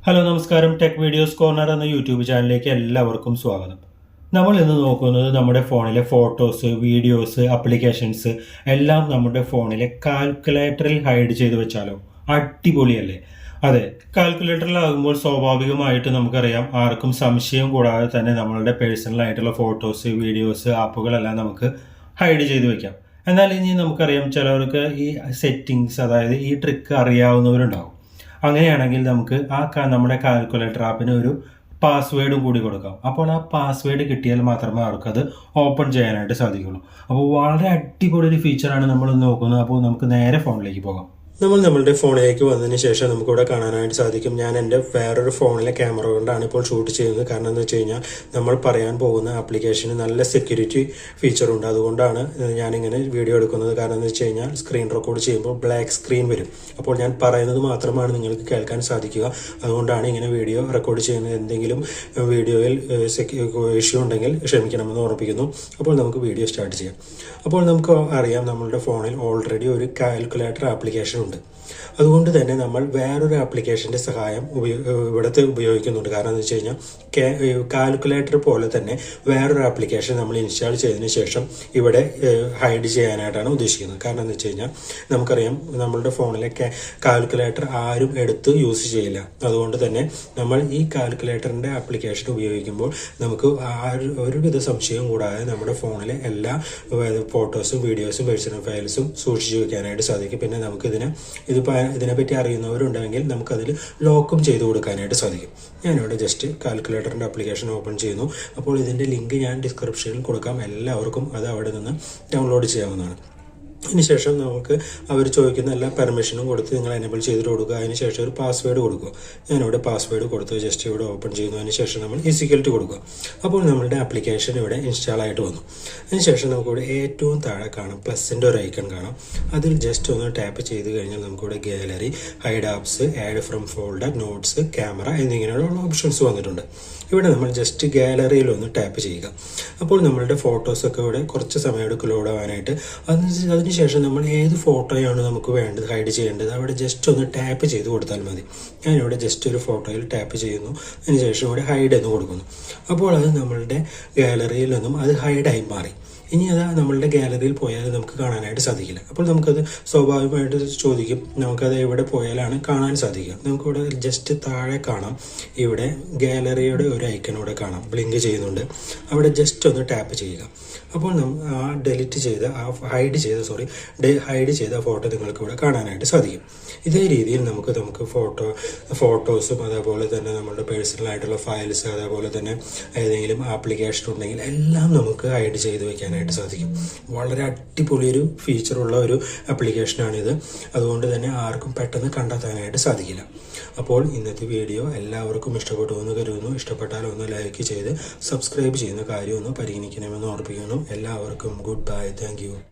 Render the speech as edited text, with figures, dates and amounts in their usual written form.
Hello നമസ്കാരം. Tech videos corner എന്ന YouTube ചാനലിലേക്ക് എല്ലാവർക്കും സ്വാഗതം. നമ്മൾ ഇന്ന് നോക്കുന്നത് നമ്മുടെ ഫോണിലെ ഫോട്ടോസ്, വീഡിയോസ്, ആപ്ലിക്കേഷൻസ് എല്ലാം നമ്മുടെ ഫോണിലെ കാൽക്കുലേറ്ററിൽ ഹൈഡ് ചെയ്ത് വെച്ചാലോ? അടിപൊളിയല്ലേ? അതെ, കാൽക്കുലേറ്ററിലാകുമ്പോൾ സ്വാഭാവികമായിട്ട് നമുക്കറിയാം, ആർക്കും സംശയം കൂടാതെ തന്നെ നമ്മളുടെ പേഴ്സണൽ ആയിട്ടുള്ള ഫോട്ടോസ്, വീഡിയോസ്, ആപ്പുകളെല്ലാം നമുക്ക് ഹൈഡ് ചെയ്ത് വെക്കാം. എന്നാൽ ഇനി നമുക്കറിയാം, ചിലവർക്ക് ഈ സെറ്റിങ്സ്, അതായത് ഈ ട്രിക്ക് അറിയാവുന്നവരുണ്ടാവും. അങ്ങനെയാണെങ്കിൽ നമുക്ക് നമ്മുടെ കാൽക്കുലേറ്റർ ആപ്പിന് ഒരു പാസ്വേഡും കൂടി കൊടുക്കാം. അപ്പോൾ ആ പാസ്വേഡ് കിട്ടിയാൽ മാത്രമേ അവർക്കത് ഓപ്പൺ ചെയ്യാനായിട്ട് സാധിക്കുള്ളൂ. അപ്പോൾ വളരെ അടിപൊളി ഒരു ഫീച്ചറാണ് നമ്മൾ നോക്കുന്നത്. അപ്പോൾ നമുക്ക് നേരെ ഫോണിലേക്ക് പോകാം. നമ്മൾ നമ്മളുടെ ഫോണിലേക്ക് വന്നതിന് ശേഷം നമുക്കിവിടെ കാണാനായിട്ട് സാധിക്കും. ഞാൻ എൻ്റെ വേറൊരു ഫോണിലെ ക്യാമറ കൊണ്ടാണ് ഇപ്പോൾ ഷൂട്ട് ചെയ്യുന്നത്. കാരണം എന്ന് വെച്ച് കഴിഞ്ഞാൽ നമ്മൾ പറയാൻ പോകുന്ന ആപ്ലിക്കേഷന് നല്ല സെക്യൂരിറ്റി ഫീച്ചറുണ്ട്. അതുകൊണ്ടാണ് ഞാനിങ്ങനെ വീഡിയോ എടുക്കുന്നത്. കാരണം എന്ന് വെച്ച് കഴിഞ്ഞാൽ സ്ക്രീൻ റെക്കോർഡ് ചെയ്യുമ്പോൾ ബ്ലാക്ക് സ്ക്രീൻ വരും. അപ്പോൾ ഞാൻ പറയുന്നത് മാത്രമാണ് നിങ്ങൾക്ക് കേൾക്കാൻ സാധിക്കുക. അതുകൊണ്ടാണ് ഇങ്ങനെ വീഡിയോ റെക്കോർഡ് ചെയ്യുന്നത്. എന്തെങ്കിലും വീഡിയോയിൽ ഇഷ്യൂ ഉണ്ടെങ്കിൽ ക്ഷമിക്കണമെന്ന് ഓർമ്മിപ്പിക്കുന്നു. അപ്പോൾ നമുക്ക് വീഡിയോ സ്റ്റാർട്ട് ചെയ്യാം. അപ്പോൾ നമുക്ക് അറിയാം, നമ്മളുടെ ഫോണിൽ ഓൾറെഡി ഒരു കാൽക്കുലേറ്റർ ആപ്ലിക്കേഷൻ ഉണ്ട്. അതുകൊണ്ട് തന്നെ നമ്മൾ വേറൊരു ആപ്ലിക്കേഷൻ്റെ സഹായം ഇവിടുത്തെ ഉപയോഗിക്കുന്നുണ്ട്. കാരണം എന്ന് വെച്ച് കഴിഞ്ഞാൽ കാൽക്കുലേറ്റർ പോലെ തന്നെ വേറൊരു ആപ്ലിക്കേഷൻ നമ്മൾ ഇൻസ്റ്റാൾ ചെയ്തതിന് ശേഷം ഇവിടെ ഹൈഡ് ചെയ്യാനായിട്ടാണ് ഉദ്ദേശിക്കുന്നത്. കാരണം എന്ന് വെച്ച് കഴിഞ്ഞാൽ നമുക്കറിയാം, നമ്മളുടെ ഫോണിലെ കാൽക്കുലേറ്റർ ആരും എടുത്ത് യൂസ് ചെയ്യില്ല. അതുകൊണ്ട് തന്നെ നമ്മൾ ഈ കാൽക്കുലേറ്ററിൻ്റെ ആപ്ലിക്കേഷൻ ഉപയോഗിക്കുമ്പോൾ നമുക്ക് ഒരുവിധ സംശയവും കൂടാതെ നമ്മുടെ ഫോണിലെ എല്ലാ ഫോട്ടോസും, വീഡിയോസും, പേഴ്സണൽ ഫയൽസും സൂക്ഷിച്ചു വയ്ക്കാനായിട്ട് സാധിക്കും. പിന്നെ നമുക്ക് ഇതിനെപ്പറ്റി അറിയുന്നവരുണ്ടെങ്കിൽ നമുക്കതിൽ ലോക്കും ചെയ്ത് കൊടുക്കാനായിട്ട് സാധിക്കും. ഞാനിവിടെ ജസ്റ്റ് കാൽക്കുലേറ്ററിൻ്റെ ആപ്ലിക്കേഷൻ ഓപ്പൺ ചെയ്യുന്നു. അപ്പോൾ ഇതിൻ്റെ ലിങ്ക് ഞാൻ ഡിസ്ക്രിപ്ഷനിൽ കൊടുക്കാം. എല്ലാവർക്കും അത് അവിടെ നിന്ന് ഡൗൺലോഡ് ചെയ്യാവുന്നതാണ്. അതിനുശേഷം നമുക്ക് അവർ ചോദിക്കുന്ന എല്ലാ പെർമിഷനും കൊടുത്ത് നിങ്ങൾ എനേബിൾ ചെയ്തിട്ട് കൊടുക്കുക. അതിനുശേഷം ഒരു പാസ്വേഡ് കൊടുക്കുക. ഞാനിവിടെ പാസ്വേഡ് കൊടുത്ത് ജസ്റ്റ് ഇവിടെ ഓപ്പൺ ചെയ്യുന്നു. അതിനുശേഷം നമ്മൾ ഈസിക്കൽറ്റ് കൊടുക്കുക. അപ്പോൾ നമ്മളുടെ ആപ്ലിക്കേഷൻ ഇവിടെ ഇൻസ്റ്റാൾ ആയിട്ട് വന്നു. അതിനുശേഷം നമുക്കിവിടെ ഏറ്റവും താഴെ കാണാം പ്ലസിൻ്റെ ഒരു ഐക്കൺ കാണാം. അതിൽ ജസ്റ്റ് ഒന്ന് ടാപ്പ് ചെയ്ത് കഴിഞ്ഞാൽ നമുക്കിവിടെ gallery, hide apps, add from folder, notes, camera എന്നിങ്ങനെയുള്ള ഓപ്ഷൻസ് വന്നിട്ടുണ്ട്. ഇവിടെ നമ്മൾ ജസ്റ്റ് ഗാലറിയിൽ ഒന്ന് ടാപ്പ് ചെയ്യുക. അപ്പോൾ നമ്മളുടെ ഫോട്ടോസൊക്കെ ഇവിടെ കുറച്ച് സമയം എടുക്കും ലോഡ് ആവാനായിട്ട്. അതിനുശേഷം നമ്മൾ ഏത് ഫോട്ടോയാണ് നമുക്ക് വേണ്ടത്, ഹൈഡ് ചെയ്യേണ്ടത്, അവിടെ ജസ്റ്റ് ഒന്ന് ടാപ്പ് ചെയ്ത് കൊടുത്താൽ മതി. ഞാനിവിടെ ജസ്റ്റ് ഒരു ഫോട്ടോയിൽ ടാപ്പ് ചെയ്യുന്നു. അതിനുശേഷം ഇവിടെ ഹൈഡ് എന്ന് കൊടുക്കുന്നു. അപ്പോൾ അത് നമ്മളുടെ ഗാലറിയിൽ നിന്നും അത് ഹൈഡായി മാറി. ഇനി അത് നമ്മളുടെ ഗാലറിയിൽ പോയാൽ നമുക്ക് കാണാനായിട്ട് സാധിക്കില്ല. അപ്പോൾ നമുക്കത് സ്വാഭാവികമായിട്ട് ചോദിക്കും, നമുക്കത് എവിടെ പോയാലാണ് കാണാൻ സാധിക്കുക. നമുക്കിവിടെ ജസ്റ്റ് താഴെ കാണാം, ഇവിടെ ഗാലറിയുടെ ഒരു ഐക്കൺ ഇവിടെ കാണാം, ബ്ലിങ്ക് ചെയ്യുന്നുണ്ട്. അവിടെ ജസ്റ്റ് ഒന്ന് ടാപ്പ് ചെയ്യുക. അപ്പോൾ ആ ഹൈഡ് ചെയ്ത ഫോട്ടോ നിങ്ങൾക്ക് ഇവിടെ കാണാനായിട്ട് സാധിക്കും. ഇതേ രീതിയിൽ നമുക്ക് ഫോട്ടോസും അതേപോലെ തന്നെ നമ്മുടെ പേഴ്സണൽ ആയിട്ടുള്ള ഫയൽസ്, അതേപോലെ തന്നെ ഏതെങ്കിലും ആപ്ലിക്കേഷൻ ഉണ്ടെങ്കിൽ എല്ലാം നമുക്ക് ഹൈഡ് ചെയ്ത് വയ്ക്കാനായിട്ട് സാധിക്കും. വളരെ അടിപൊളിയൊരു ഫീച്ചറുള്ള ഒരു ആപ്ലിക്കേഷനാണിത്. അതുകൊണ്ട് തന്നെ ആർക്കും പെട്ടെന്ന് കണ്ടെത്താനായിട്ട് സാധിക്കില്ല. അപ്പോൾ ഇന്നത്തെ വീഡിയോ എല്ലാവർക്കും ഇഷ്ടപ്പെട്ടു എന്ന് കരുതുന്നു. ഇഷ്ടപ്പെട്ടാൽ ഒന്ന് ലൈക്ക് ചെയ്ത് സബ്സ്ക്രൈബ് ചെയ്യുന്ന കാര്യം ഒന്ന് പരിഗണിക്കണമെന്ന് ഓർമ്മിപ്പിക്കുന്നു. എല്ലാവർക്കും ഗുഡ് ബൈ. Thank you.